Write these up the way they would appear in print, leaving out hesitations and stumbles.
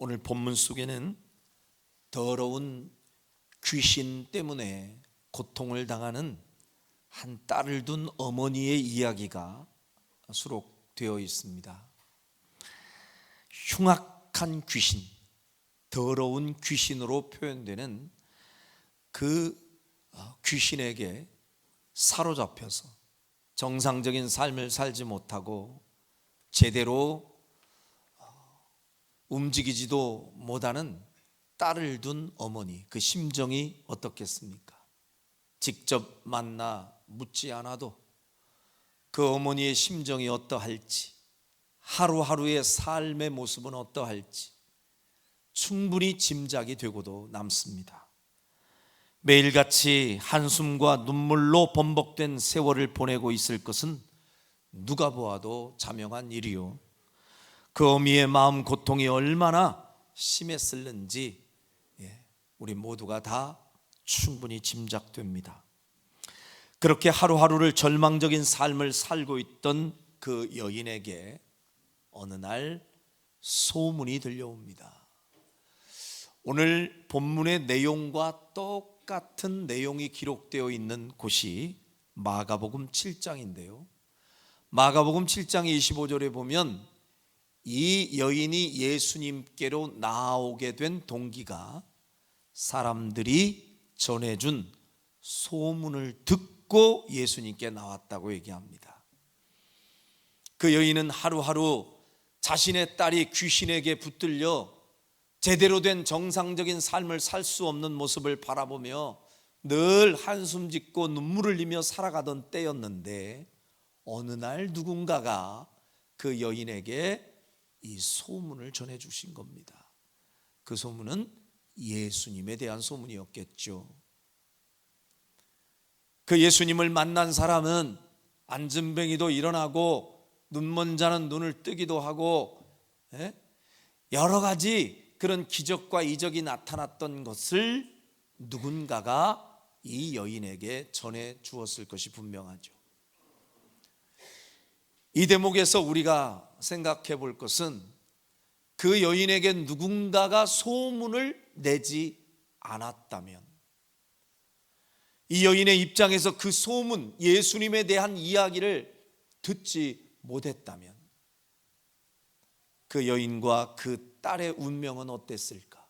오늘 본문 속에는 더러운 귀신 때문에 고통을 당하는 한 딸을 둔 어머니의 이야기가 수록되어 있습니다. 흉악한 귀신, 더러운 귀신으로 표현되는 그 귀신에게 사로잡혀서 정상적인 삶을 살지 못하고 제대로 움직이지도 못하는 딸을 둔 어머니, 그 심정이 어떻겠습니까? 직접 만나 묻지 않아도 그 어머니의 심정이 어떠할지, 하루하루의 삶의 모습은 어떠할지 충분히 짐작이 되고도 남습니다. 매일같이 한숨과 눈물로 번복된 세월을 보내고 있을 것은 누가 보아도 자명한 일이요, 그 어미의 마음 고통이 얼마나 심했을는지 우리 모두가 다 충분히 짐작됩니다. 그렇게 하루하루를 절망적인 삶을 살고 있던 그 여인에게 어느 날 소문이 들려옵니다. 오늘 본문의 내용과 똑같은 내용이 기록되어 있는 곳이 마가복음 7장인데요 마가복음 7장 25절에 보면 이 여인이 예수님께로 나아오게 된 동기가 사람들이 전해준 소문을 듣고 예수님께 나왔다고 얘기합니다. 그 여인은 하루하루 자신의 딸이 귀신에게 붙들려 제대로 된 정상적인 삶을 살 수 없는 모습을 바라보며 늘 한숨 짓고 눈물을 흘리며 살아가던 때였는데 어느 날 누군가가 그 여인에게 이 소문을 전해주신 겁니다. 그 소문은 예수님에 대한 소문이었겠죠. 그 예수님을 만난 사람은 안진뱅이도 일어나고 눈먼 자는 눈을 뜨기도 하고 여러 가지 그런 기적과 이적이 나타났던 것을 누군가가 이 여인에게 전해 주었을 것이 분명하죠. 이 대목에서 우리가 생각해 볼 것은 그 여인에게 누군가가 소문을 내지 않았다면, 이 여인의 입장에서 그 소문, 예수님에 대한 이야기를 듣지 못했다면 그 여인과 그 딸의 운명은 어땠을까?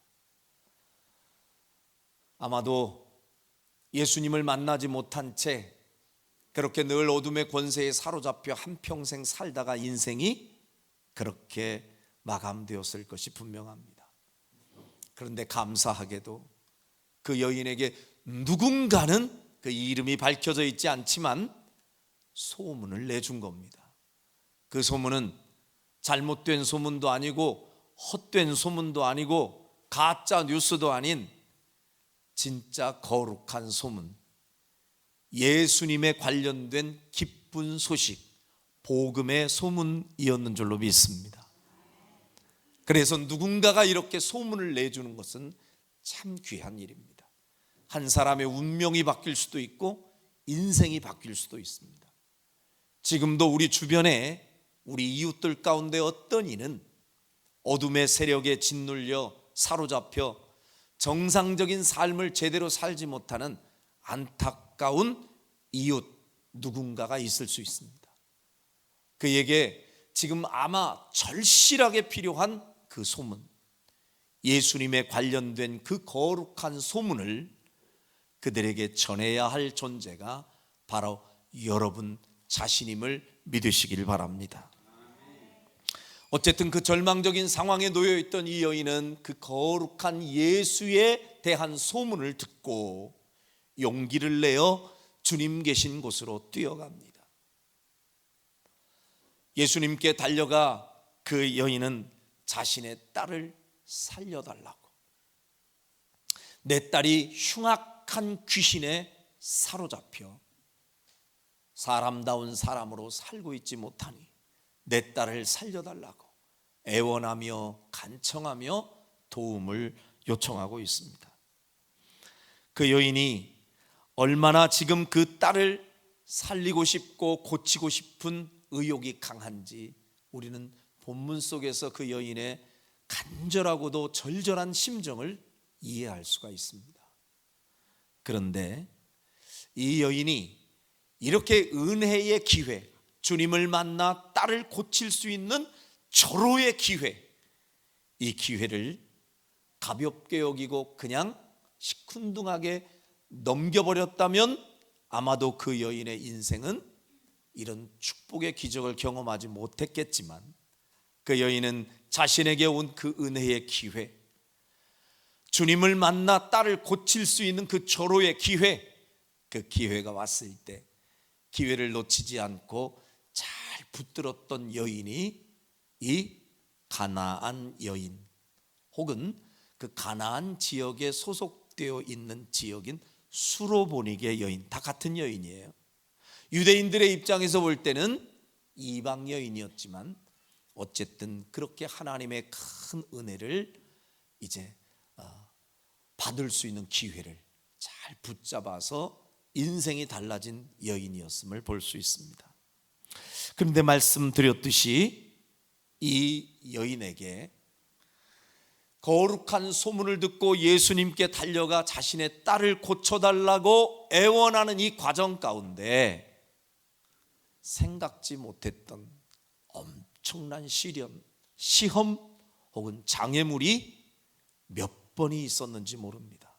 아마도 예수님을 만나지 못한 채 그렇게 늘 어둠의 권세에 사로잡혀 한평생 살다가 인생이 그렇게 마감되었을 것이 분명합니다. 그런데 감사하게도 그 여인에게 누군가는, 그 이름이 밝혀져 있지 않지만 소문을 내준 겁니다. 그 소문은 잘못된 소문도 아니고 헛된 소문도 아니고 가짜 뉴스도 아닌 진짜 거룩한 소문, 예수님에 관련된 기쁜 소식, 복음의 소문이었는 줄로 믿습니다. 그래서 누군가가 이렇게 소문을 내주는 것은 참 귀한 일입니다. 한 사람의 운명이 바뀔 수도 있고 인생이 바뀔 수도 있습니다. 지금도 우리 주변에 우리 이웃들 가운데 어떤 이는 어둠의 세력에 짓눌려 사로잡혀 정상적인 삶을 제대로 살지 못하는 안타까운 이웃 누군가가 있을 수 있습니다. 그에게 지금 아마 절실하게 필요한 그 소문, 예수님에 관련된 그 거룩한 소문을 그들에게 전해야 할 존재가 바로 여러분 자신임을 믿으시길 바랍니다. 어쨌든 그 절망적인 상황에 놓여 있던 이 여인은 그 거룩한 예수에 대한 소문을 듣고 용기를 내어 주님 계신 곳으로 뛰어갑니다. 예수님께 달려가 그 여인은 자신의 딸을 살려달라고, 내 딸이 흉악한 귀신에 사로잡혀 사람다운 사람으로 살고 있지 못하니 내 딸을 살려달라고 애원하며 간청하며 도움을 요청하고 있습니다. 그 여인이 얼마나 지금 그 딸을 살리고 싶고 고치고 싶은 의욕이 강한지 우리는 본문 속에서 그 여인의 간절하고도 절절한 심정을 이해할 수가 있습니다. 그런데 이 여인이 이렇게 은혜의 기회, 주님을 만나 딸을 고칠 수 있는 절호의 기회, 이 기회를 가볍게 여기고 그냥 시큰둥하게 넘겨버렸다면 아마도 그 여인의 인생은 이런 축복의 기적을 경험하지 못했겠지만, 그 여인은 자신에게 온 그 은혜의 기회, 주님을 만나 딸을 고칠 수 있는 그 절호의 기회, 그 기회가 왔을 때 기회를 놓치지 않고 잘 붙들었던 여인이 이 가나안 여인, 혹은 그 가나안 지역에 소속되어 있는 지역인 수로보니게 여인, 다 같은 여인이에요. 유대인들의 입장에서 볼 때는 이방 여인이었지만 어쨌든 그렇게 하나님의 큰 은혜를 이제 받을 수 있는 기회를 잘 붙잡아서 인생이 달라진 여인이었음을 볼 수 있습니다. 그런데 말씀드렸듯이 이 여인에게 거룩한 소문을 듣고 예수님께 달려가 자신의 딸을 고쳐달라고 애원하는 이 과정 가운데 생각지 못했던 엄청난 시험 혹은 장애물이 몇 번이 있었는지 모릅니다.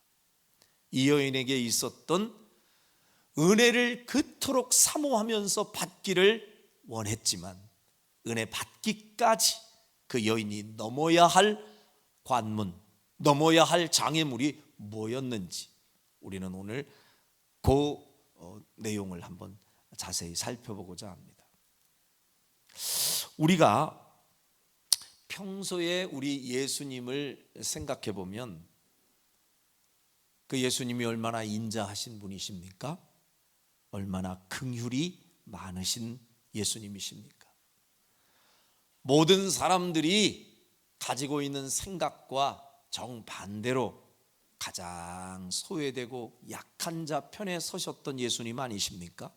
이 여인에게 있었던 은혜를 그토록 사모하면서 받기를 원했지만, 은혜 받기까지 그 여인이 넘어야 할 관문, 넘어야 할 장애물이 뭐였는지 우리는 오늘 그 내용을 한번 자세히 살펴보고자 합니다. 우리가 평소에 우리 예수님을 생각해 보면 그 예수님이 얼마나 인자하신 분이십니까? 얼마나 긍휼이 많으신 예수님이십니까? 모든 사람들이 가지고 있는 생각과 정반대로 가장 소외되고 약한 자 편에 서셨던 예수님 아니십니까?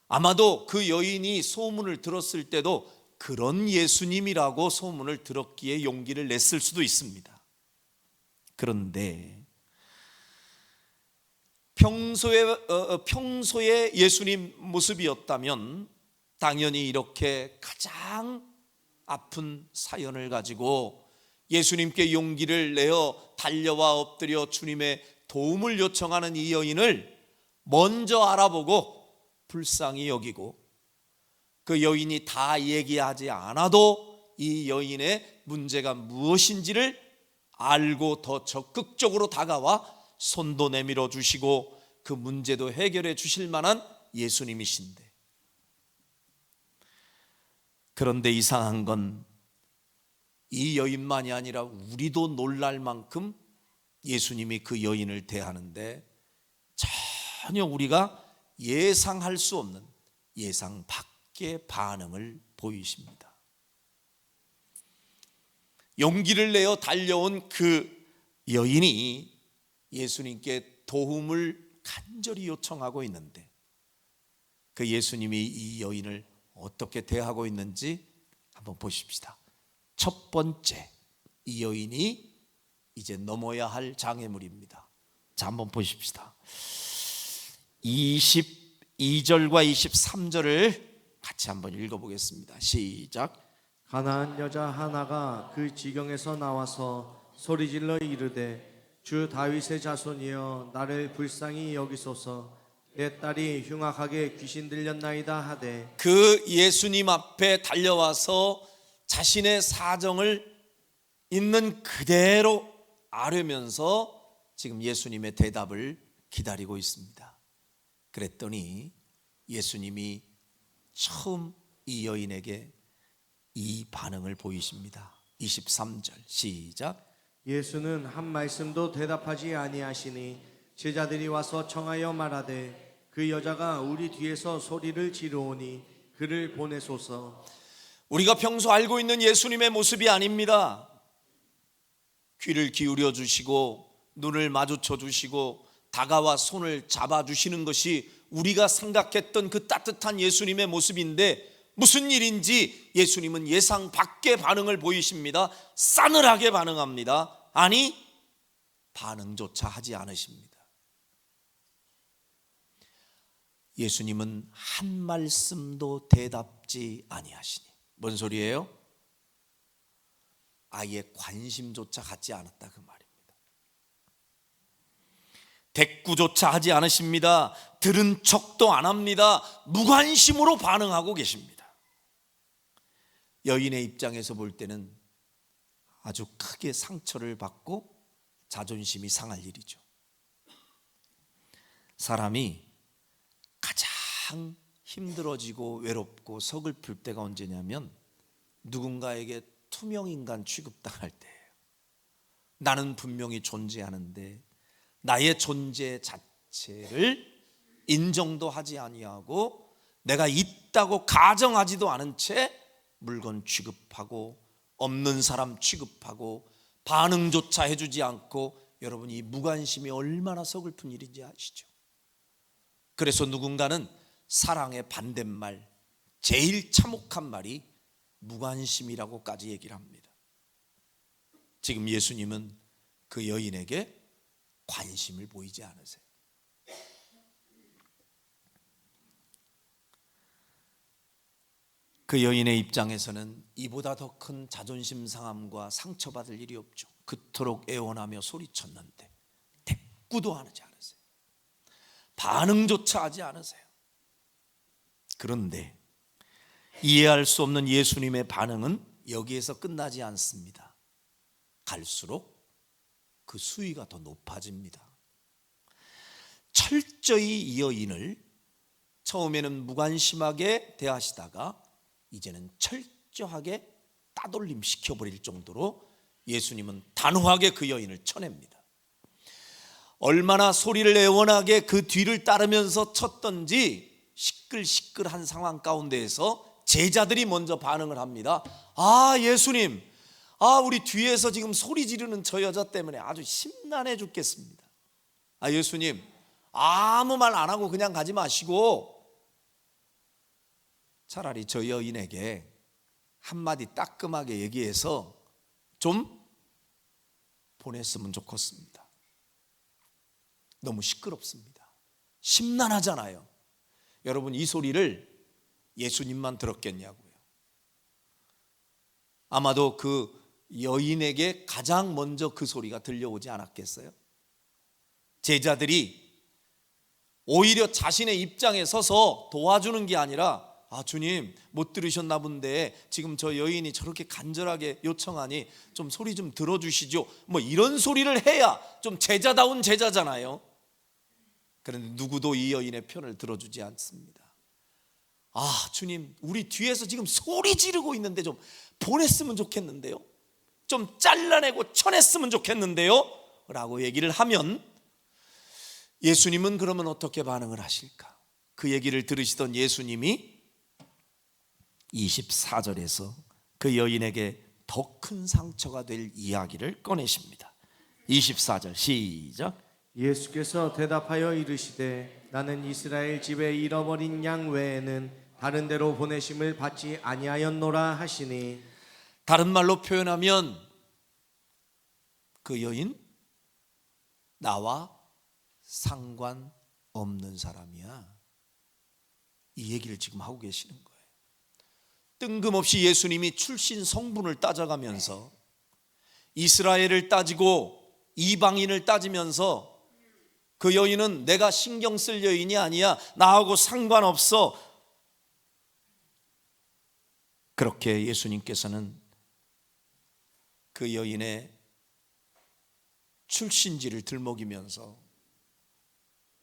아마도 그 여인이 소문을 들었을 때도 그런 예수님이라고 소문을 들었기에 용기를 냈을 수도 있습니다. 그런데 평소에 예수님 모습이었다면 당연히 이렇게 가장 아픈 사연을 가지고 예수님께 용기를 내어 달려와 엎드려 주님의 도움을 요청하는 이 여인을 먼저 알아보고 불쌍히 여기고, 그 여인이 다 얘기하지 않아도 이 여인의 문제가 무엇인지를 알고 더 적극적으로 다가와 손도 내밀어 주시고 그 문제도 해결해 주실 만한 예수님이신데, 그런데 이상한 건 이 여인만이 아니라 우리도 놀랄 만큼 예수님이 그 여인을 대하는데 전혀 우리가 예상할 수 없는 예상 밖의 반응을 보이십니다. 용기를 내어 달려온 그 여인이 예수님께 도움을 간절히 요청하고 있는데 그 예수님이 이 여인을 어떻게 대하고 있는지 한번 보십시다. 첫 번째, 이 여인이 이제 넘어야 할 장애물입니다. 자, 한번 보십시다. 22절과 23절을 같이 한번 읽어보겠습니다. 시작. 가나안 여자 하나가 그 지경에서 나와서 소리질러 이르되 주 다윗의 자손이여 나를 불쌍히 여기소서 내 딸이 흉악하게 귀신 들렸나이다 하되, 그 예수님 앞에 달려와서 자신의 사정을 있는 그대로 아뢰면서 지금 예수님의 대답을 기다리고 있습니다. 그랬더니 예수님이 처음 이 여인에게 이 반응을 보이십니다. 23절 시작. 예수는 한 말씀도 대답하지 아니하시니 제자들이 와서 청하여 말하되 그 여자가 우리 뒤에서 소리를 지르오니 그를 보내소서. 우리가 평소 알고 있는 예수님의 모습이 아닙니다. 귀를 기울여 주시고 눈을 마주쳐 주시고 다가와 손을 잡아 주시는 것이 우리가 생각했던 그 따뜻한 예수님의 모습인데 무슨 일인지 예수님은 예상 밖의 반응을 보이십니다. 싸늘하게 반응합니다. 아니, 반응조차 하지 않으십니다. 예수님은 한 말씀도 대답지 아니하시니. 뭔 소리예요? 아예 관심조차 갖지 않았다 그 말입니다. 대꾸조차 하지 않으십니다. 들은 척도 안 합니다. 무관심으로 반응하고 계십니다. 여인의 입장에서 볼 때는 아주 크게 상처를 받고 자존심이 상할 일이죠. 사람이 가장 힘들어지고 외롭고 서글플 때가 언제냐면 누군가에게 투명인간 취급당할 때예요. 나는 분명히 존재하는데 나의 존재 자체를 인정도 하지 아니하고 내가 있다고 가정하지도 않은 채 물건 취급하고 없는 사람 취급하고 반응조차 해주지 않고, 여러분 이 무관심이 얼마나 서글픈 일인지 아시죠? 그래서 누군가는 사랑의 반대말, 제일 참혹한 말이 무관심이라고까지 얘기를 합니다. 지금 예수님은 그 여인에게 관심을 보이지 않으세요. 그 여인의 입장에서는 이보다 더 큰 자존심 상함과 상처받을 일이 없죠. 그토록 애원하며 소리쳤는데 대꾸도 하지 않으세요. 반응조차 하지 않으세요. 그런데 이해할 수 없는 예수님의 반응은 여기에서 끝나지 않습니다. 갈수록 그 수위가 더 높아집니다. 철저히 이 여인을 처음에는 무관심하게 대하시다가 이제는 철저하게 따돌림 시켜버릴 정도로 예수님은 단호하게 그 여인을 쳐냅니다. 얼마나 소리를 애원하게 그 뒤를 따르면서 쳤던지 시끌시끌한 상황 가운데에서 제자들이 먼저 반응을 합니다. 아, 예수님, 우리 뒤에서 지금 소리 지르는 저 여자 때문에 아주 심란해 죽겠습니다. 예수님, 아무 말 안 하고 그냥 가지 마시고 차라리 저 여인에게 한마디 따끔하게 얘기해서 좀 보냈으면 좋겠습니다. 너무 시끄럽습니다. 심란하잖아요. 여러분 이 소리를 예수님만 들었겠냐고요. 아마도 그 여인에게 가장 먼저 그 소리가 들려오지 않았겠어요? 제자들이 오히려 자신의 입장에 서서 도와주는 게 아니라 주님 못 들으셨나 본데 지금 저 여인이 저렇게 간절하게 요청하니 좀 소리 좀 들어주시죠, 뭐 이런 소리를 해야 좀 제자다운 제자잖아요. 그런데 누구도 이 여인의 편을 들어주지 않습니다. 주님, 우리 뒤에서 지금 소리 지르고 있는데 좀 보냈으면 좋겠는데요, 좀 잘라내고 쳐냈으면 좋겠는데요 라고 얘기를 하면 예수님은 그러면 어떻게 반응을 하실까? 그 얘기를 들으시던 예수님이 24절에서 그 여인에게 더 큰 상처가 될 이야기를 꺼내십니다. 24절 시작. 예수께서 대답하여 이르시되 나는 이스라엘 집에 잃어버린 양 외에는 다른 데로 보내심을 받지 아니하였노라 하시니. 다른 말로 표현하면 그 여인 나와 상관없는 사람이야, 이 얘기를 지금 하고 계시는 거예요. 뜬금없이 예수님이 출신 성분을 따져가면서 이스라엘을 따지고 이방인을 따지면서 그 여인은 내가 신경 쓸 여인이 아니야, 나하고 상관없어, 그렇게 예수님께서는 그 여인의 출신지를 들먹이면서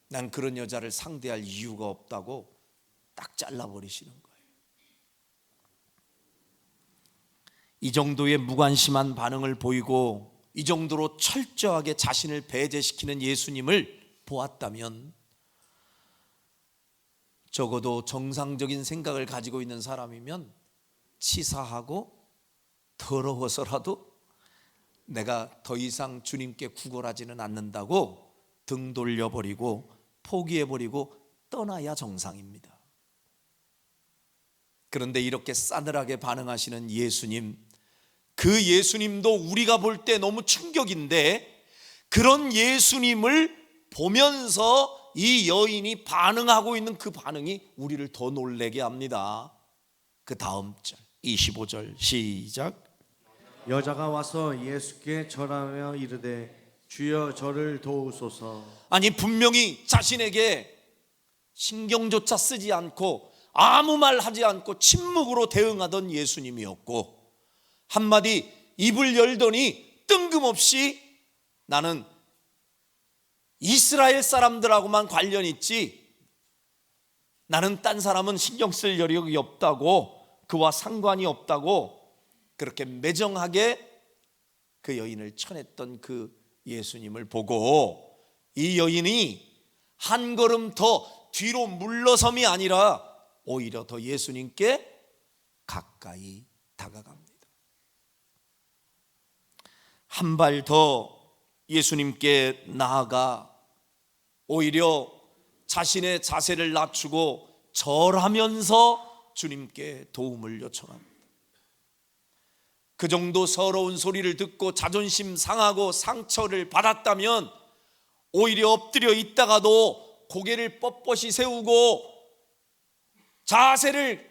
난 그런 여자를 상대할 이유가 없다고 딱 잘라버리시는 거예요. 이 정도의 무관심한 반응을 보이고 이 정도로 철저하게 자신을 배제시키는 예수님을 보았다면 적어도 정상적인 생각을 가지고 있는 사람이면 치사하고 더러워서라도 내가 더 이상 주님께 구걸하지는 않는다고 등 돌려버리고 포기해버리고 떠나야 정상입니다. 그런데 이렇게 싸늘하게 반응하시는 예수님, 그 예수님도 우리가 볼 때 너무 충격인데 그런 예수님을 보면서 이 여인이 반응하고 있는 그 반응이 우리를 더 놀라게 합니다. 그 다음 절 25절 시작. 여자가 와서 예수께 절하며 이르되 주여 저를 도우소서. 아니 분명히 자신에게 신경조차 쓰지 않고 아무 말 하지 않고 침묵으로 대응하던 예수님이었고, 한마디 입을 열더니 뜬금없이 나는 이스라엘 사람들하고만 관련 있지 나는 딴 사람은 신경 쓸 여력이 없다고, 그와 상관이 없다고 그렇게 매정하게 그 여인을 쳐냈던 그 예수님을 보고 이 여인이 한 걸음 더 뒤로 물러섬이 아니라 오히려 더 예수님께 가까이 다가갑니다. 한 발 더 예수님께 나아가 오히려 자신의 자세를 낮추고 절하면서 주님께 도움을 요청합니다. 그 정도 서러운 소리를 듣고 자존심 상하고 상처를 받았다면 오히려 엎드려 있다가도 고개를 뻣뻣이 세우고 자세를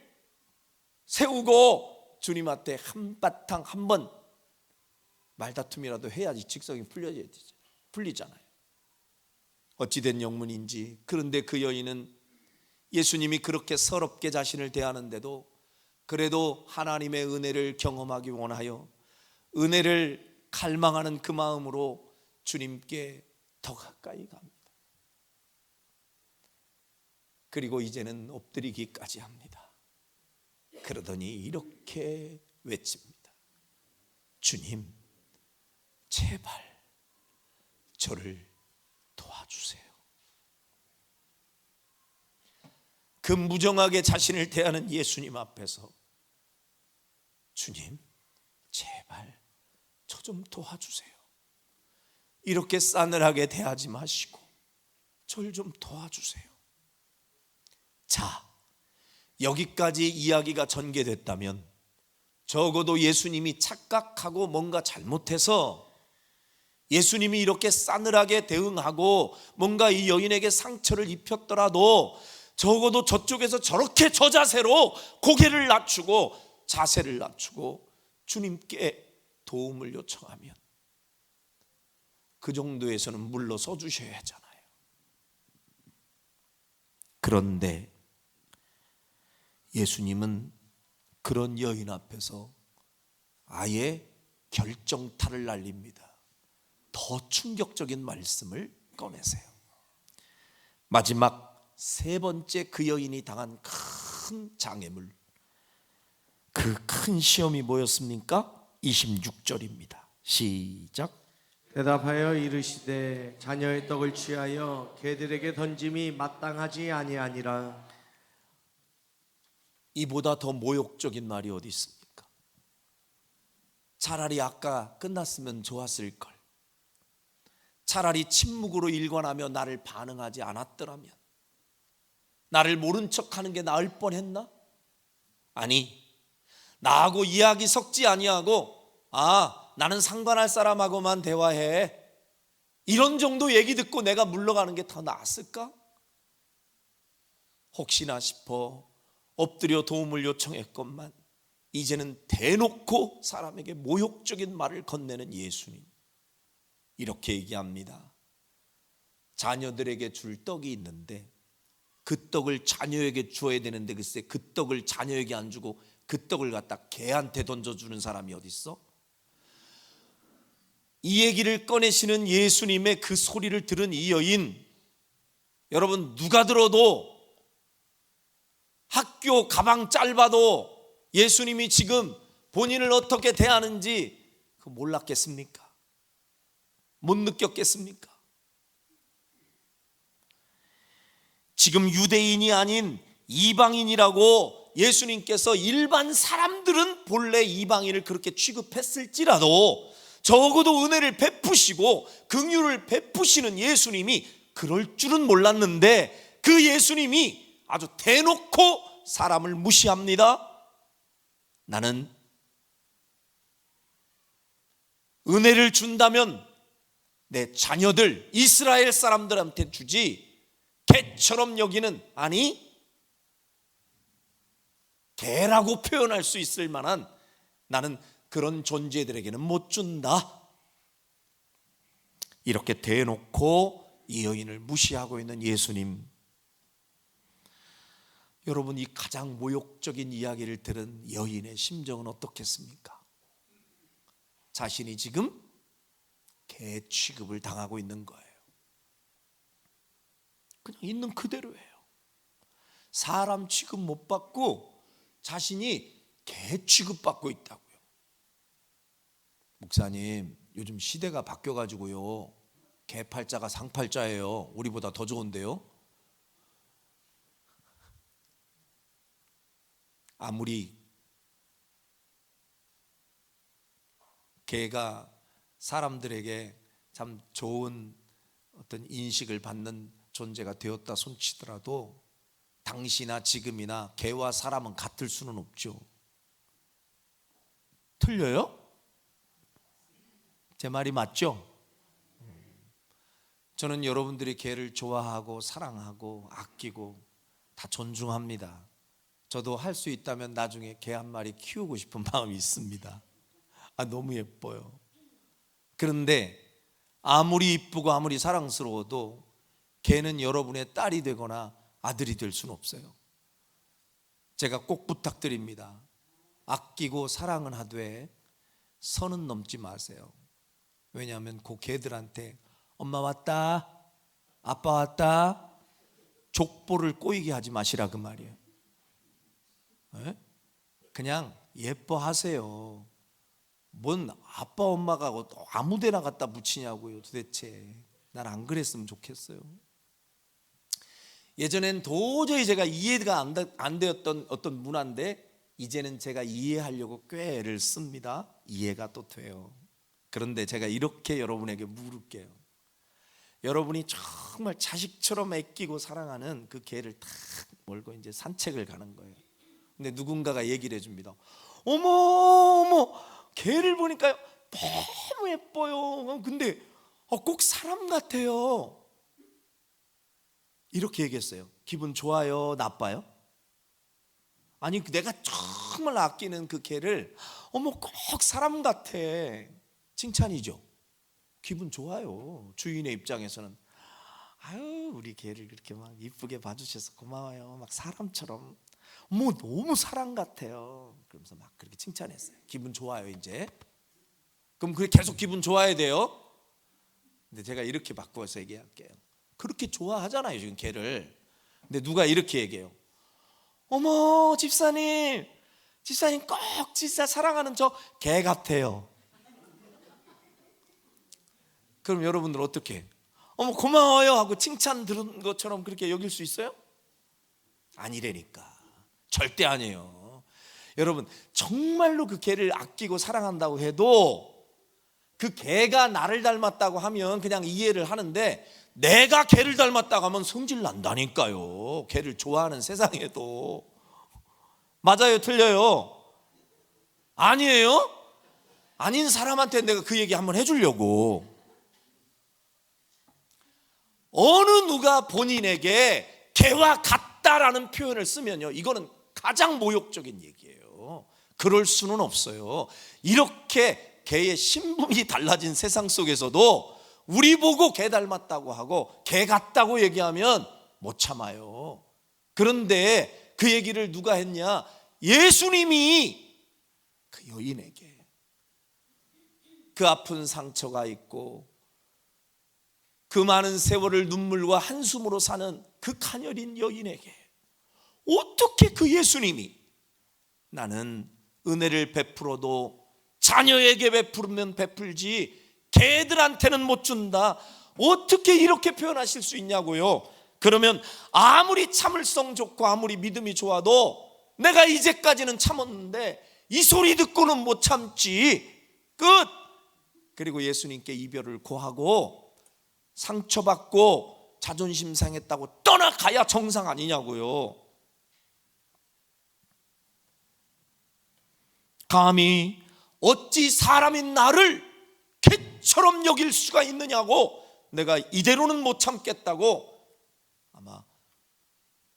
세우고 주님 앞에 한바탕 한번 말다툼이라도 해야지 직성이 풀리잖아요. 어찌된 영문인지. 그런데 그 여인은 예수님이 그렇게 서럽게 자신을 대하는데도 그래도 하나님의 은혜를 경험하기 원하여 은혜를 갈망하는 그 마음으로 주님께 더 가까이 갑니다. 그리고 이제는 엎드리기까지 합니다. 그러더니 이렇게 외칩니다. 주님, 제발 저를 도와주세요. 그 무정하게 자신을 대하는 예수님 앞에서 주님, 제발 저 좀 도와주세요. 이렇게 싸늘하게 대하지 마시고 저를 좀 도와주세요. 자, 여기까지 이야기가 전개됐다면 적어도 예수님이 착각하고 뭔가 잘못해서 예수님이 이렇게 싸늘하게 대응하고 뭔가 이 여인에게 상처를 입혔더라도 적어도 저쪽에서 저렇게 저자세로 고개를 낮추고 자세를 낮추고 주님께 도움을 요청하면 그 정도에서는 물러서 주셔야 하잖아요. 그런데 예수님은 그런 여인 앞에서 아예 결정타를 날립니다. 더 충격적인 말씀을 꺼내세요. 마지막 세 번째 그 여인이 당한 큰 장애물, 그 큰 시험이 뭐였습니까? 26절입니다. 시작. 대답하여 이르시되 자녀의 떡을 취하여 개들에게 던짐이 마땅하지 아니하니라. 이보다 더 모욕적인 말이 어디 있습니까? 차라리 아까 끝났으면 좋았을 걸. 차라리 침묵으로 일관하며 나를 반응하지 않았더라면, 나를 모른 척하는 게 나을 뻔했나? 아니, 나하고 이야기 섞지 아니하고 나는 상관할 사람하고만 대화해, 이런 정도 얘기 듣고 내가 물러가는 게 더 나았을까? 혹시나 싶어 엎드려 도움을 요청했건만 이제는 대놓고 사람에게 모욕적인 말을 건네는 예수님. 이렇게 얘기합니다. 자녀들에게 줄 떡이 있는데 그 떡을 자녀에게 주어야 되는데 글쎄 그 떡을 자녀에게 안 주고 그 떡을 갖다 개한테 던져주는 사람이 어디 있어? 이 얘기를 꺼내시는 예수님의 그 소리를 들은 이 여인, 여러분 누가 들어도 학교 가방 짧아도 예수님이 지금 본인을 어떻게 대하는지 몰랐겠습니까? 못 느꼈겠습니까? 지금 유대인이 아닌 이방인이라고 예수님께서 일반 사람들은 본래 이방인을 그렇게 취급했을지라도 적어도 은혜를 베푸시고 긍휼을 베푸시는 예수님이 그럴 줄은 몰랐는데 그 예수님이 아주 대놓고 사람을 무시합니다. 나는 은혜를 준다면 내 자녀들 이스라엘 사람들한테 주지 개처럼 여기는, 아니 개라고 표현할 수 있을 만한 나는 그런 존재들에게는 못 준다. 이렇게 대놓고 이 여인을 무시하고 있는 예수님. 여러분, 이 가장 모욕적인 이야기를 들은 여인의 심정은 어떻겠습니까? 자신이 지금 개 취급을 당하고 있는 거예요. 그냥 있는 그대로예요. 사람 취급 못 받고 자신이 개 취급받고 있다고요. 목사님, 요즘 시대가 바뀌어가지고요, 개팔자가 상팔자예요. 우리보다 더 좋은데요. 아무리 개가 사람들에게 참 좋은 어떤 인식을 받는 존재가 되었다 손치더라도 당시나 지금이나 개와 사람은 같을 수는 없죠. 틀려요? 제 말이 맞죠? 저는 여러분들이 개를 좋아하고 사랑하고 아끼고 다 존중합니다. 저도 할 수 있다면 나중에 개 한 마리 키우고 싶은 마음이 있습니다. 너무 예뻐요. 그런데 아무리 이쁘고 아무리 사랑스러워도 개는 여러분의 딸이 되거나 아들이 될 수는 없어요. 제가 꼭 부탁드립니다. 아끼고 사랑은 하되 선은 넘지 마세요. 왜냐하면 그 개들한테 엄마 왔다, 아빠 왔다, 족보를 꼬이게 하지 마시라 그 말이에요. 네? 그냥 예뻐하세요. 뭔 아빠 엄마가 아무 데나 갖다 붙이냐고요. 도대체 난 안 그랬으면 좋겠어요. 예전엔 도저히 제가 이해가 안 되었던 어떤 문화인데 이제는 제가 이해하려고 꽤 애를 씁니다. 이해가 또 돼요. 그런데 제가 이렇게 여러분에게 물을게요. 여러분이 정말 자식처럼 아끼고 사랑하는 그 개를 탁 몰고 이제 산책을 가는 거예요. 근데 누군가가 얘기를 해줍니다. 어머 어머, 개를 보니까요 너무 예뻐요. 근데 꼭 사람 같아요. 이렇게 얘기했어요. 기분 좋아요? 나빠요? 아니, 내가 정말 아끼는 그 개를 어머 꼭 사람 같아. 칭찬이죠. 기분 좋아요. 주인의 입장에서는 아유, 우리 개를 그렇게 막 이쁘게 봐주셔서 고마워요. 막 사람처럼 어머 너무 사람 같아요. 그러면서 막 그렇게 칭찬했어요. 기분 좋아요. 이제 그럼 그게 계속 기분 좋아야 돼요. 근데 제가 이렇게 바꾸어서 얘기할게요. 그렇게 좋아하잖아요 지금 개를. 근데 누가 이렇게 얘기해요. 어머 집사님 꼭 진짜 사랑하는 저 개 같아요. 그럼 여러분들 어떻게 해요? 어머 고마워요 하고 칭찬 들은 것처럼 그렇게 여길 수 있어요? 아니라니까. 절대 아니에요. 여러분, 정말로 그 개를 아끼고 사랑한다고 해도 그 개가 나를 닮았다고 하면 그냥 이해를 하는데 내가 개를 닮았다고 하면 성질 난다니까요. 개를 좋아하는 세상에도. 맞아요, 틀려요? 아니에요? 아닌 사람한테 내가 그 얘기 한번 해주려고. 어느 누가 본인에게 개와 같다라는 표현을 쓰면요, 이거는 가장 모욕적인 얘기예요. 그럴 수는 없어요. 이렇게 개의 신분이 달라진 세상 속에서도 우리 보고 개 닮았다고 하고 개 같다고 얘기하면 못 참아요. 그런데 그 얘기를 누가 했냐? 예수님이 그 여인에게, 그 아픈 상처가 있고 그 많은 세월을 눈물과 한숨으로 사는 그 가녀린 여인에게 어떻게 그 예수님이 나는 은혜를 베풀어도 자녀에게 베풀면 베풀지 개들한테는 못 준다, 어떻게 이렇게 표현하실 수 있냐고요. 그러면 아무리 참을성 좋고 아무리 믿음이 좋아도 내가 이제까지는 참았는데 이 소리 듣고는 못 참지. 끝. 그리고 예수님께 이별을 고하고 상처받고 자존심 상했다고 떠나가야 정상 아니냐고요. 감히 어찌 사람이 나를 개처럼 여길 수가 있느냐고, 내가 이대로는 못 참겠다고 아마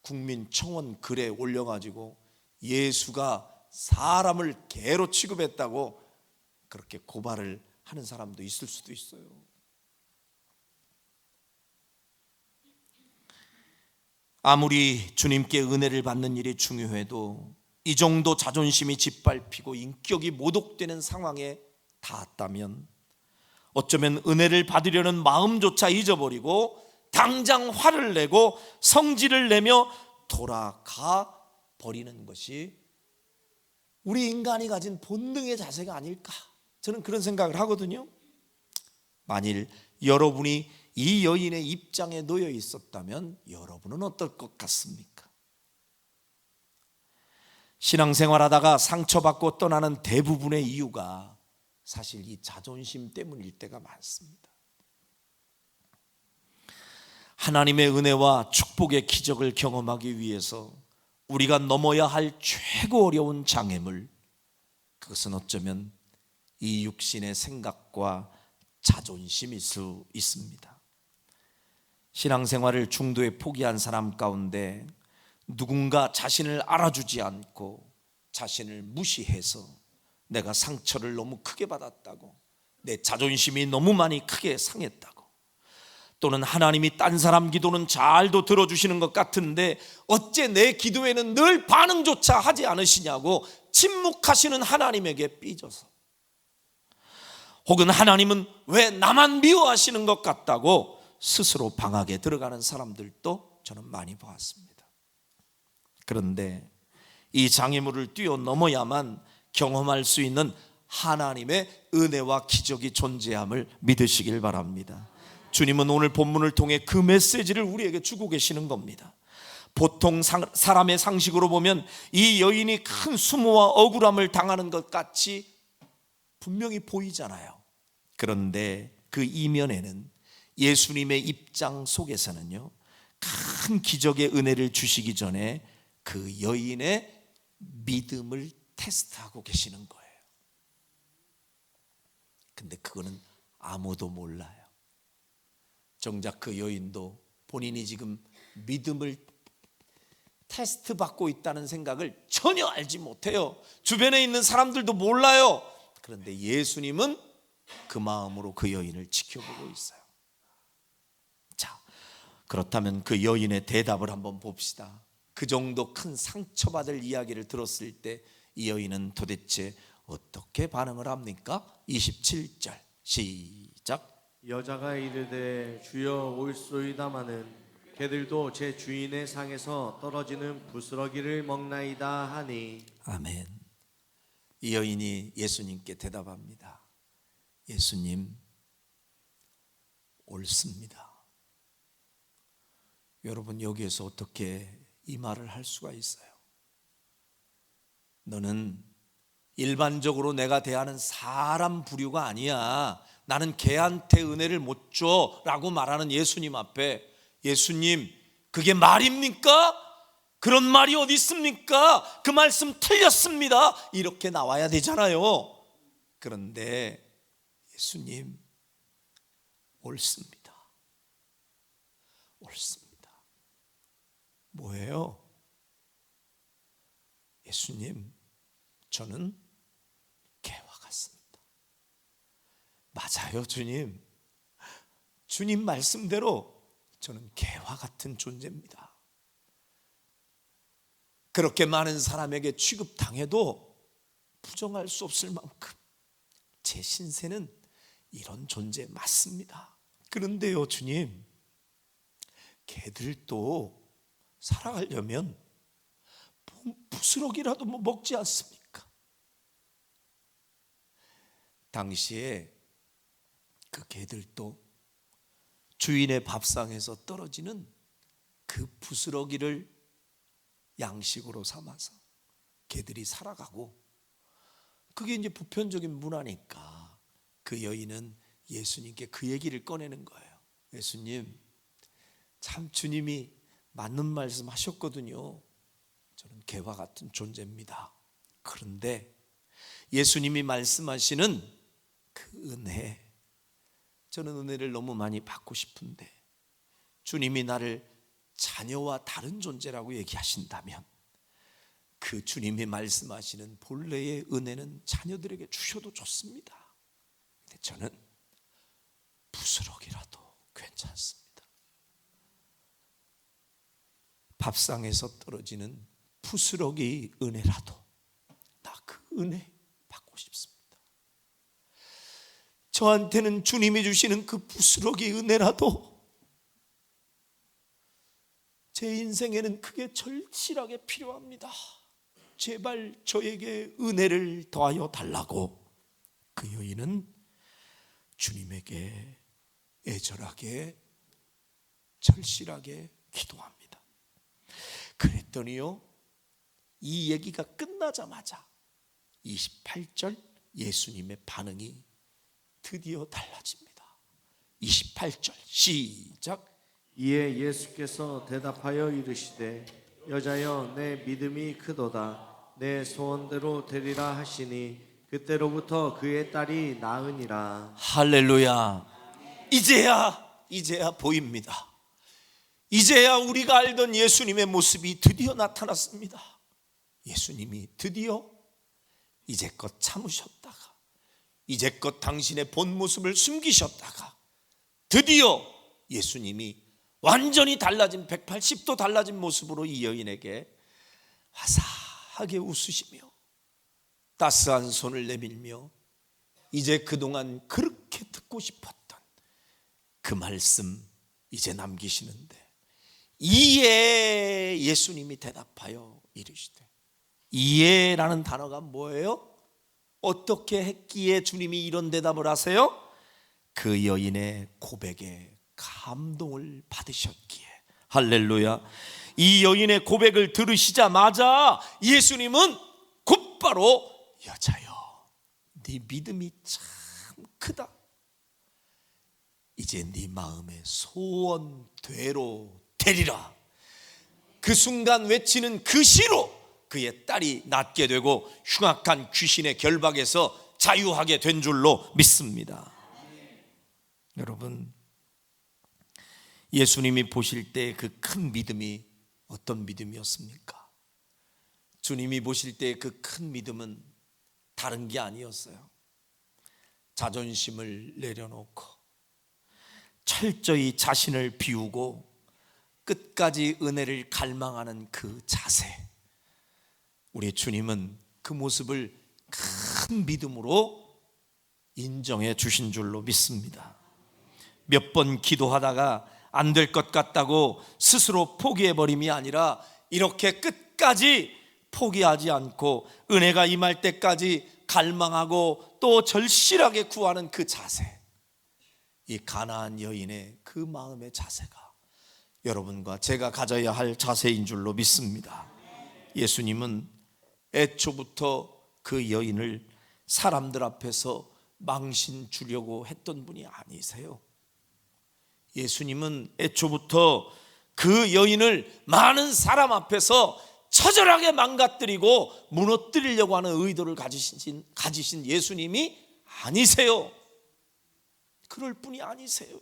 국민청원 글에 올려가지고 예수가 사람을 개로 취급했다고 그렇게 고발을 하는 사람도 있을 수도 있어요. 아무리 주님께 은혜를 받는 일이 중요해도 이 정도 자존심이 짓밟히고 인격이 모독되는 상황에 닿았다면 어쩌면 은혜를 받으려는 마음조차 잊어버리고 당장 화를 내고 성질을 내며 돌아가 버리는 것이 우리 인간이 가진 본능의 자세가 아닐까, 저는 그런 생각을 하거든요. 만일 여러분이 이 여인의 입장에 놓여 있었다면 여러분은 어떨 것 같습니까? 신앙생활하다가 상처받고 떠나는 대부분의 이유가 사실 이 자존심 때문일 때가 많습니다. 하나님의 은혜와 축복의 기적을 경험하기 위해서 우리가 넘어야 할 최고 어려운 장애물, 그것은 어쩌면 이 육신의 생각과 자존심일 수 있습니다. 신앙생활을 중도에 포기한 사람 가운데 누군가 자신을 알아주지 않고 자신을 무시해서 내가 상처를 너무 크게 받았다고, 내 자존심이 너무 많이 크게 상했다고, 또는 하나님이 딴 사람 기도는 잘도 들어주시는 것 같은데 어째 내 기도에는 늘 반응조차 하지 않으시냐고 침묵하시는 하나님에게 삐져서, 혹은 하나님은 왜 나만 미워하시는 것 같다고 스스로 방학에 들어가는 사람들도 저는 많이 보았습니다. 그런데 이 장애물을 뛰어넘어야만 경험할 수 있는 하나님의 은혜와 기적이 존재함을 믿으시길 바랍니다. 주님은 오늘 본문을 통해 그 메시지를 우리에게 주고 계시는 겁니다. 보통 사람의 상식으로 보면 이 여인이 큰 수모와 억울함을 당하는 것 같이 분명히 보이잖아요. 그런데 그 이면에는 예수님의 입장 속에서는요, 큰 기적의 은혜를 주시기 전에 그 여인의 믿음을 테스트하고 계시는 거예요. 근데 그거는 아무도 몰라요. 정작 그 여인도 본인이 지금 믿음을 테스트 받고 있다는 생각을 전혀 알지 못해요. 주변에 있는 사람들도 몰라요. 그런데 예수님은 그 마음으로 그 여인을 지켜보고 있어요. 자, 그렇다면 그 여인의 대답을 한번 봅시다. 그 정도 큰 상처받을 이야기를 들었을 때 이 여인은 도대체 어떻게 반응을 합니까? 27절 시작. 여자가 이르되 주여 올소이다마는 개들도 제 주인의 상에서 떨어지는 부스러기를 먹나이다 하니. 아멘. 이 여인이 예수님께 대답합니다. 예수님, 옳습니다. 여러분, 여기에서 어떻게 이 말을 할 수가 있어요? 너는 일반적으로 내가 대하는 사람 부류가 아니야. 나는 걔한테 은혜를 못 줘 라고 말하는 예수님 앞에, 예수님, 그게 말입니까? 그런 말이 어디 있습니까? 그 말씀 틀렸습니다, 이렇게 나와야 되잖아요. 그런데 예수님, 옳습니다. 옳습니다. 뭐예요? 예수님, 저는 개와 같습니다. 맞아요, 주님. 주님 말씀대로 저는 개와 같은 존재입니다. 그렇게 많은 사람에게 취급당해도 부정할 수 없을 만큼 제 신세는 이런 존재 맞습니다. 그런데요, 주님, 개들도 살아가려면 부스러기라도 먹지 않습니까? 당시에 그 개들도 주인의 밥상에서 떨어지는 그 부스러기를 양식으로 삼아서 개들이 살아가고, 그게 이제 보편적인 문화니까 그 여인은 예수님께 그 얘기를 꺼내는 거예요. 예수님, 참 주님이 맞는 말씀 하셨거든요. 저는 개와 같은 존재입니다. 그런데 예수님이 말씀하시는 그 은혜, 저는 은혜를 너무 많이 받고 싶은데 주님이 나를 자녀와 다른 존재라고 얘기하신다면 그 주님이 말씀하시는 본래의 은혜는 자녀들에게 주셔도 좋습니다. 근데 저는 부스럭이라도 괜찮습니다. 밥상에서 떨어지는 부스럭이 은혜라도 나 그 은혜 받고 싶습니다. 저한테는 주님이 주시는 그 부스럭이 은혜라도 제 인생에는 그게 절실하게 필요합니다. 제발 저에게 은혜를 더하여 달라고 그 여인은 주님에게 애절하게 절실하게 기도합니다. 그랬더니요, 이 얘기가 끝나자마자 28절 예수님의 반응이 드디어 달라집니다. 28절 시작. 이에 예수께서 대답하여 이르시되 여자여 내 믿음이 크도다. 내 소원대로 되리라 하시니 그때로부터 그의 딸이 나으니라. 할렐루야. 이제야 보입니다. 이제야 우리가 알던 예수님의 모습이 드디어 나타났습니다. 예수님이 드디어 이제껏 참으셨다가 이제껏 당신의 본 모습을 숨기셨다가 드디어 예수님이 완전히 달라진 180도 달라진 모습으로 이 여인에게 화사하게 웃으시며 따스한 손을 내밀며 이제 그동안 그렇게 듣고 싶었던 그 말씀 이제 남기시는데, 이에 예수님이 대답하여 이르시되, 이에라는 단어가 뭐예요? 어떻게 했기에 주님이 이런 대답을 하세요? 그 여인의 고백에 감동을 받으셨기에. 할렐루야. 이 여인의 고백을 들으시자마자 예수님은 곧바로 여자여 네 믿음이 참 크다. 이제 네 마음의 소원대로 되리라. 그 순간 외치는 그 시로 그의 딸이 낫게 되고 흉악한 귀신의 결박에서 자유하게 된 줄로 믿습니다. 여러분, 예수님이 보실 때 그 큰 믿음이 어떤 믿음이었습니까? 주님이 보실 때 그 큰 믿음은 다른 게 아니었어요. 자존심을 내려놓고 철저히 자신을 비우고 끝까지 은혜를 갈망하는 그 자세, 우리 주님은 그 모습을 큰 믿음으로 인정해 주신 줄로 믿습니다. 몇 번 기도하다가 안 될 것 같다고 스스로 포기해버림이 아니라 이렇게 끝까지 포기하지 않고 은혜가 임할 때까지 갈망하고 또 절실하게 구하는 그 자세, 이 가나안 여인의 그 마음의 자세가 여러분과 제가 가져야 할 자세인 줄로 믿습니다. 예수님은 애초부터 그 여인을 사람들 앞에서 망신 주려고 했던 분이 아니세요. 예수님은 애초부터 그 여인을 많은 사람 앞에서 처절하게 망가뜨리고 무너뜨리려고 하는 의도를 가지신 예수님이 아니세요. 그럴 분이 아니세요.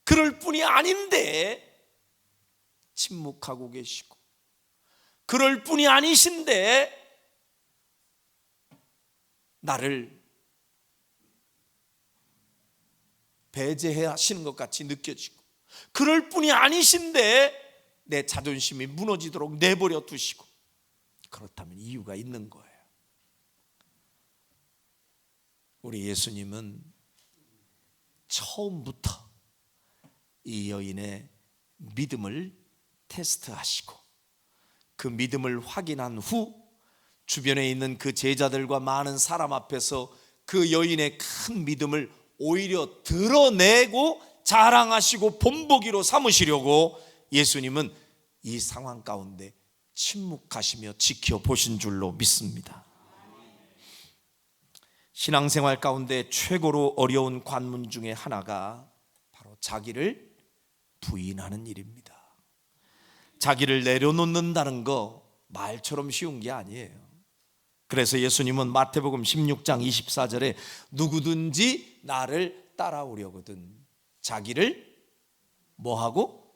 그럴 분이 아닌데 침묵하고 계시고, 그럴 분이 아니신데 나를 배제해 하시는 것 같이 느껴지고, 그럴 분이 아니신데 내 자존심이 무너지도록 내버려 두시고, 그렇다면 이유가 있는 거예요. 우리 예수님은 처음부터 이 여인의 믿음을 테스트하시고 그 믿음을 확인한 후 주변에 있는 그 제자들과 많은 사람 앞에서 그 여인의 큰 믿음을 오히려 드러내고 자랑하시고 본보기로 삼으시려고 예수님은 이 상황 가운데 침묵하시며 지켜보신 줄로 믿습니다. 신앙생활 가운데 최고로 어려운 관문 중에 하나가 바로 자기를 부인하는 일입니다. 자기를 내려놓는다는 거 말처럼 쉬운 게 아니에요. 그래서 예수님은 마태복음 16장 24절에 누구든지 나를 따라오려거든 자기를 뭐하고?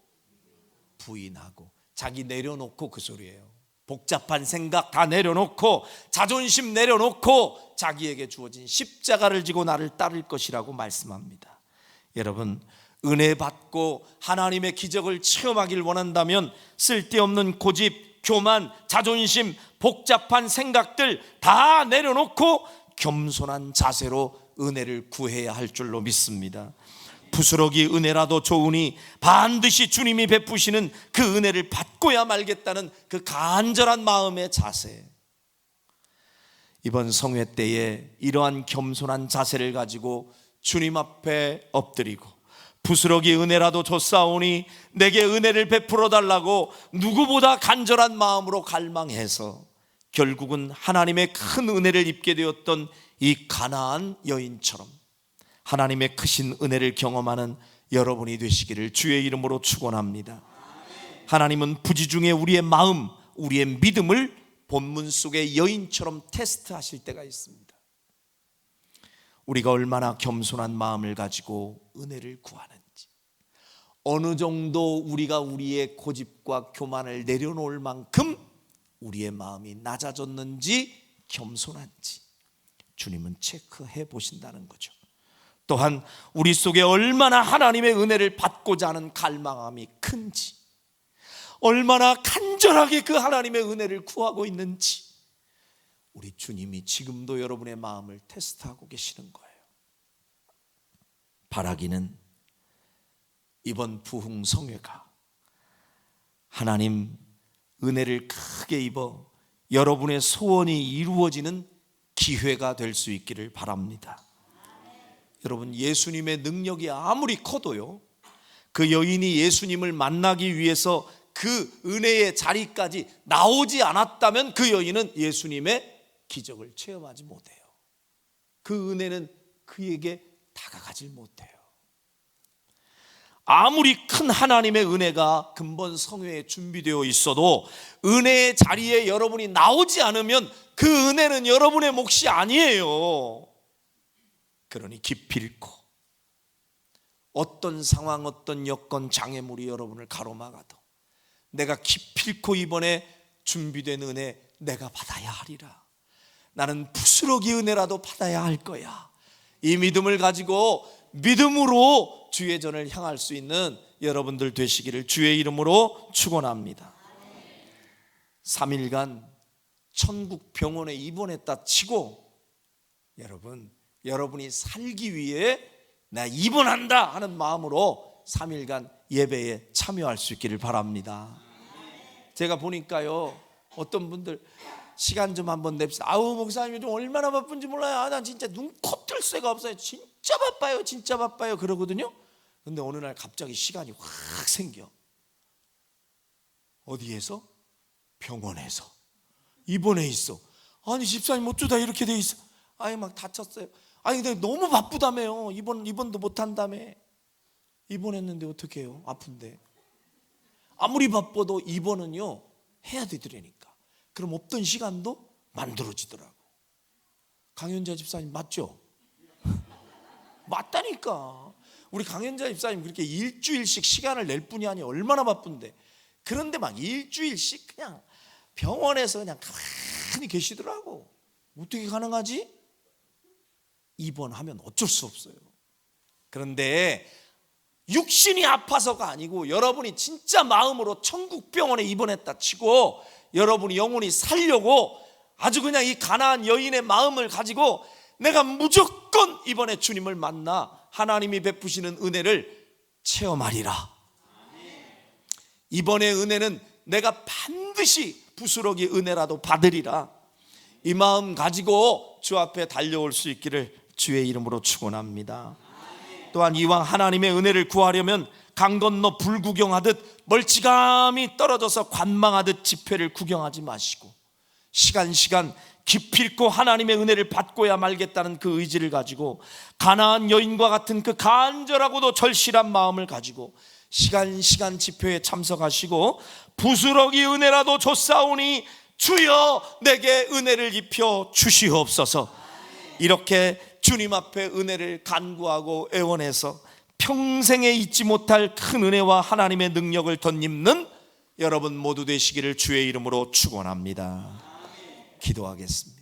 부인하고. 자기 내려놓고 그 소리예요. 복잡한 생각 다 내려놓고 자존심 내려놓고 자기에게 주어진 십자가를 지고 나를 따를 것이라고 말씀합니다. 여러분, 은혜 받고 하나님의 기적을 체험하길 원한다면 쓸데없는 고집, 교만, 자존심, 복잡한 생각들 다 내려놓고 겸손한 자세로 은혜를 구해야 할 줄로 믿습니다. 부스러기 은혜라도 좋으니 반드시 주님이 베푸시는 그 은혜를 받고야 말겠다는 그 간절한 마음의 자세. 이번 성회 때에 이러한 겸손한 자세를 가지고 주님 앞에 엎드리고 부스러기 은혜라도 줬사오니 내게 은혜를 베풀어 달라고 누구보다 간절한 마음으로 갈망해서 결국은 하나님의 큰 은혜를 입게 되었던 이 가나안 여인처럼 하나님의 크신 은혜를 경험하는 여러분이 되시기를 주의 이름으로 축원합니다. 하나님은 부지중에 우리의 마음, 우리의 믿음을 본문 속의 여인처럼 테스트하실 때가 있습니다. 우리가 얼마나 겸손한 마음을 가지고 은혜를 구하는지, 어느 정도 우리가 우리의 고집과 교만을 내려놓을 만큼 우리의 마음이 낮아졌는지 겸손한지 주님은 체크해 보신다는 거죠. 또한 우리 속에 얼마나 하나님의 은혜를 받고자 하는 갈망함이 큰지, 얼마나 간절하게 그 하나님의 은혜를 구하고 있는지 우리 주님이 지금도 여러분의 마음을 테스트하고 계시는 거예요. 바라기는 이번 부흥 성회가 하나님 은혜를 크게 입어 여러분의 소원이 이루어지는 기회가 될 수 있기를 바랍니다. 여러분, 예수님의 능력이 아무리 커도요, 그 여인이 예수님을 만나기 위해서 그 은혜의 자리까지 나오지 않았다면 그 여인은 예수님의 기적을 체험하지 못해요. 그 은혜는 그에게 다가가질 못해요. 아무리 큰 하나님의 은혜가 근본 성회에 준비되어 있어도 은혜의 자리에 여러분이 나오지 않으면 그 은혜는 여러분의 몫이 아니에요. 그러니 기필코 어떤 상황, 어떤 여건, 장애물이 여러분을 가로막아도 내가 기필코 이번에 준비된 은혜 내가 받아야 하리라. 나는 부스러기 은혜라도 받아야 할 거야. 이 믿음을 가지고 믿음으로 주의 전을 향할 수 있는 여러분들 되시기를 주의 이름으로 축원합니다. 3일간 천국 병원에 입원했다 치고 여러분이 살기 위해 나 입원한다 하는 마음으로 3일간 예배에 참여할 수 있기를 바랍니다. 제가 보니까요, 어떤 분들 시간 좀 한번 냅시다. 아우 목사님 좀 얼마나 바쁜지 몰라요. 난 진짜 눈코 뜰 새가 없어요. 진짜 바빠요 그러거든요. 근데 어느 날 갑자기 시간이 확 생겨. 어디에서? 병원에서 입원해 있어. 아니 집사님 어쩌다 이렇게 돼 있어? 아니 막 다쳤어요. 아니 근데 너무 바쁘다며요. 입원도 못 한다며. 입원했는데 어떻게 해요? 아픈데. 아무리 바빠도 입원은요 해야 되더라니까. 그럼 없던 시간도 만들어지더라고. 강현자 집사님 맞죠? 맞다니까. 우리 강현자 집사님 그렇게 일주일씩 시간을 낼 뿐이 아니라 얼마나 바쁜데. 그런데 막 일주일씩 그냥 병원에서 그냥 가만히 계시더라고. 어떻게 가능하지? 입원하면 어쩔 수 없어요. 그런데 육신이 아파서가 아니고 여러분이 진짜 마음으로 천국병원에 입원했다 치고 여러분이 영혼이 살려고 아주 그냥 이 가나안 여인의 마음을 가지고 내가 무조건 이번에 주님을 만나 하나님이 베푸시는 은혜를 체험하리라. 이번의 은혜는 내가 반드시 부스러기 은혜라도 받으리라. 이 마음 가지고 주 앞에 달려올 수 있기를 주의 이름으로 축원합니다. 또한 이왕 하나님의 은혜를 구하려면 강 건너 불 구경하듯 멀찌감히 떨어져서 관망하듯 집회를 구경하지 마시고 시간 기필코 하나님의 은혜를 받고야 말겠다는 그 의지를 가지고 가나안 여인과 같은 그 간절하고도 절실한 마음을 가지고 시간 집회에 참석하시고 부스러기 은혜라도 줬사오니 주여 내게 은혜를 입혀 주시옵소서. 이렇게 주님 앞에 은혜를 간구하고 애원해서 평생에 잊지 못할 큰 은혜와 하나님의 능력을 덧입는 여러분 모두 되시기를 주의 이름으로 축원합니다. 기도하겠습니다.